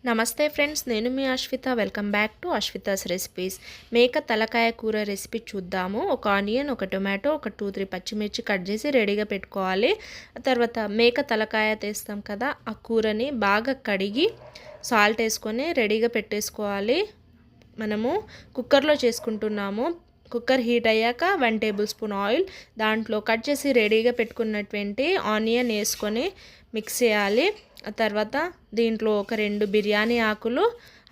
నమస్తే ఫ్రెండ్స్, నేను మీ Ashwitha. Welcome back to Ashwitha's recipes. మేక తలకాయ కూర రెసిపీ చూద్దాము. ఒక ఆనియన్, ఒక టొమాటో, ఒక 2-3 పచ్చిమిర్చి కట్ చేసి రెడీగా పెట్టుకోవాలి. తర్వాత మేక తలకాయ తీస్తాం కదా, ఆ కూరని బాగా కడిగి సాల్ట్ వేసుకొని రెడీగా పెట్టేసుకోవాలి. మనము కుక్కర్లో చేసుకుంటున్నాము. కుక్కర్ హీట్ అయ్యాక 1 టేబుల్ స్పూన్ ఆయిల్, దాంట్లో కట్ చేసి రెడీగా పెట్టుకున్నటువంటి ఆనియన్ వేసుకొని మిక్స్ చేయాలి. ఆ తర్వాత దీంట్లో ఒక 2 బిర్యానీ ఆకులు,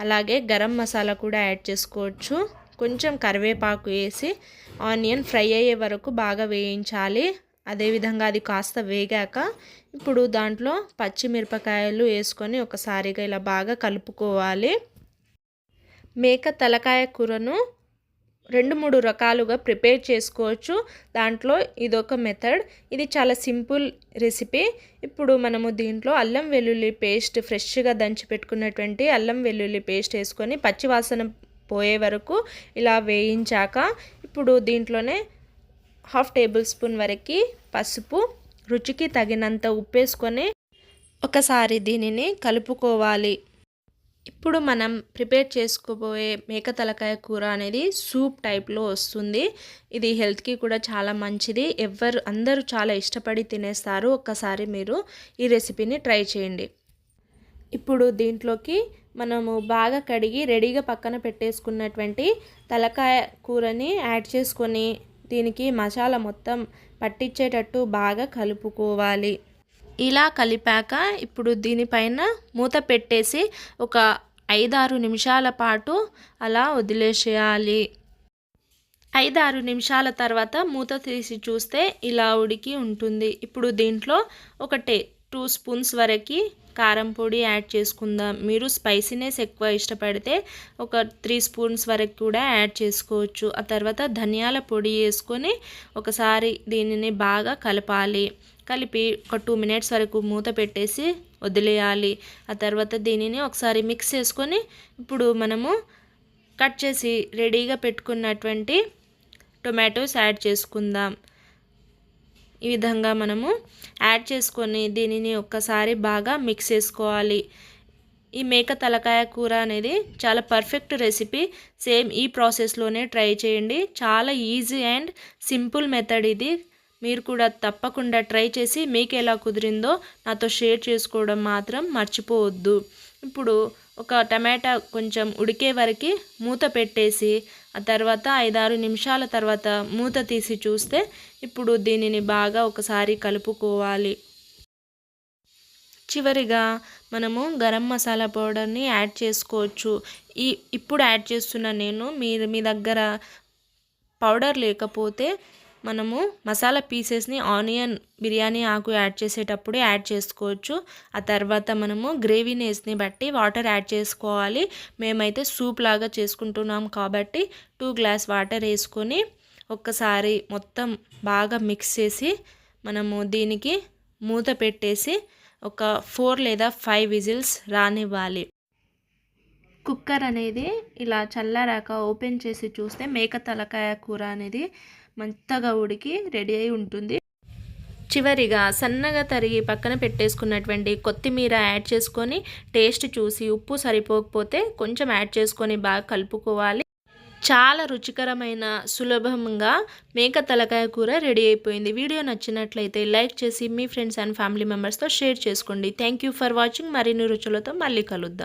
అలాగే గరం మసాలా కూడా యాడ్ చేసుకోవచ్చు. కొంచెం కరివేపాకు వేసి ఆనియన్ ఫ్రై అయ్యే వరకు బాగా వేయించాలి. అదేవిధంగా అది కాస్త వేగాక ఇప్పుడు దాంట్లో పచ్చిమిరపకాయలు వేసుకొని ఒకసారిగా ఇలా బాగా కలుపుకోవాలి. మేక తలకాయ కూరను 2-3 రకాలుగా ప్రిపేర్ చేసుకోవచ్చు. దాంట్లో ఇదొక మెథడ్. ఇది చాలా సింపుల్ రెసిపీ. ఇప్పుడు మనము దీంట్లో అల్లం వెల్లుల్లి పేస్ట్, ఫ్రెష్గా దంచి పెట్టుకున్నటువంటి అల్లం వెల్లుల్లి పేస్ట్ వేసుకొని పచ్చివాసన పోయే వరకు ఇలా వేయించాక ఇప్పుడు దీంట్లోనే 1/2 టేబుల్ స్పూన్ వరకు పసుపు, రుచికి తగినంత ఉప్పు వేసుకొని ఒకసారి దీనిని కలుపుకోవాలి. ఇప్పుడు మనం ప్రిపేర్ చేసుకోబోయే మేక తలకాయ కూర అనేది సూప్ టైప్లో వస్తుంది. ఇది హెల్త్కి కూడా చాలా మంచిది. అందరూ చాలా ఇష్టపడి తినేస్తారు. ఒక్కసారి మీరు ఈ రెసిపీని ట్రై చేయండి. ఇప్పుడు దీంట్లోకి మనము బాగా కడిగి రెడీగా పక్కన పెట్టేసుకున్నటువంటి తలకాయ కూరని యాడ్ చేసుకొని దీనికి మసాలా మొత్తం పట్టించేటట్టు బాగా కలుపుకోవాలి. ఇలా కలిపాక ఇప్పుడు దీనిపైన మూత పెట్టేసి ఒక 5-6 నిమిషాల పాటు అలా వదిలేసేయాలి. 5-6 నిమిషాల తర్వాత మూత తీసి చూస్తే ఇలా ఉడికి ఉంటుంది. ఇప్పుడు దీంట్లో ఒక 2 స్పూన్స్ వరకు కారం పొడి యాడ్ చేసుకుందాం. మీరు స్పైసీనెస్ ఎక్కువ ఇష్టపడితే ఒక 3 స్పూన్స్ వరకు కూడా యాడ్ చేసుకోవచ్చు. ఆ తర్వాత ధనియాల పొడి వేసుకొని ఒకసారి దీనిని బాగా కలపాలి. కలిపి ఒక 2 మినిట్స్ వరకు మూత పెట్టేసి వదిలేయాలి. ఆ తర్వాత దీనిని ఒకసారి మిక్స్ చేసుకొని ఇప్పుడు మనము కట్ చేసి రెడీగా పెట్టుకున్నటువంటి టొమాటోస్ యాడ్ చేసుకుందాం. ఈ విధంగా మనము యాడ్ చేసుకొని దీనిని ఒక్కసారి బాగా మిక్స్ చేసుకోవాలి. ఈ మేక తలకాయ కూర అనేది చాలా పర్ఫెక్ట్ రెసిపీ. సేమ్ ఈ ప్రాసెస్లోనే ట్రై చేయండి. చాలా ఈజీ అండ్ సింపుల్ మెథడ్ ఇది. మీరు కూడా తప్పకుండా ట్రై చేసి మీకు ఎలా కుదిరిందో నాతో షేర్ చేసుకోవడం మాత్రం మర్చిపోవద్దు. ఇప్పుడు ఒక టమాటా కొంచెం ఉడికే వరకు మూత పెట్టేసి ఆ తర్వాత 5-6 నిమిషాల తర్వాత మూత తీసి చూస్తే ఇప్పుడు దీనిని బాగా ఒకసారి కలుపుకోవాలి. చివరిగా మనము గరం మసాలా పౌడర్ని యాడ్ చేసుకోవచ్చు. ఇప్పుడు యాడ్ చేస్తున్న నేను మీ దగ్గర పౌడర్ లేకపోతే మనము మసాలా పీసెస్ని ఆనియన్ బిర్యానీ ఆకు యాడ్ చేసేటప్పుడు యాడ్ చేసుకోవచ్చు. ఆ తర్వాత మనము గ్రేవీనెస్ని బట్టి వాటర్ యాడ్ చేసుకోవాలి. మేమైతే సూప్ లాగా చేసుకుంటున్నాం కాబట్టి 2 గ్లాస్ వాటర్ వేసుకొని ఒక్కసారి మొత్తం బాగా మిక్స్ చేసి మనము దీనికి మూత పెట్టేసి ఒక 4 లేదా 5 విజిల్స్ రానివ్వాలి. కుక్కర్ అనేది ఇలా చల్లారాక ఓపెన్ చేసి చూస్తే మేక తలకాయ కూర అనేది మెత్తగా ఉడికి రెడీ అయి ఉంటుంది. చివరిగా సన్నగా తరిగి పక్కన పెట్టేసుకున్నటువంటి కొత్తిమీర యాడ్ చేసుకొని టేస్ట్ చూసి ఉప్పు సరిపోకపోతే కొంచెం యాడ్ చేసుకొని బాగా కలుపుకోవాలి. చాలా రుచికరమైన సులభంగా మేక తలకాయ కూర రెడీ అయిపోయింది. వీడియో నచ్చినట్లయితే లైక్ చేసి మీ ఫ్రెండ్స్ అండ్ ఫ్యామిలీ మెంబర్స్తో షేర్ చేసుకోండి. Thank you for watching. మరిన్ని రుచులతో మళ్ళీ కలుద్దాం.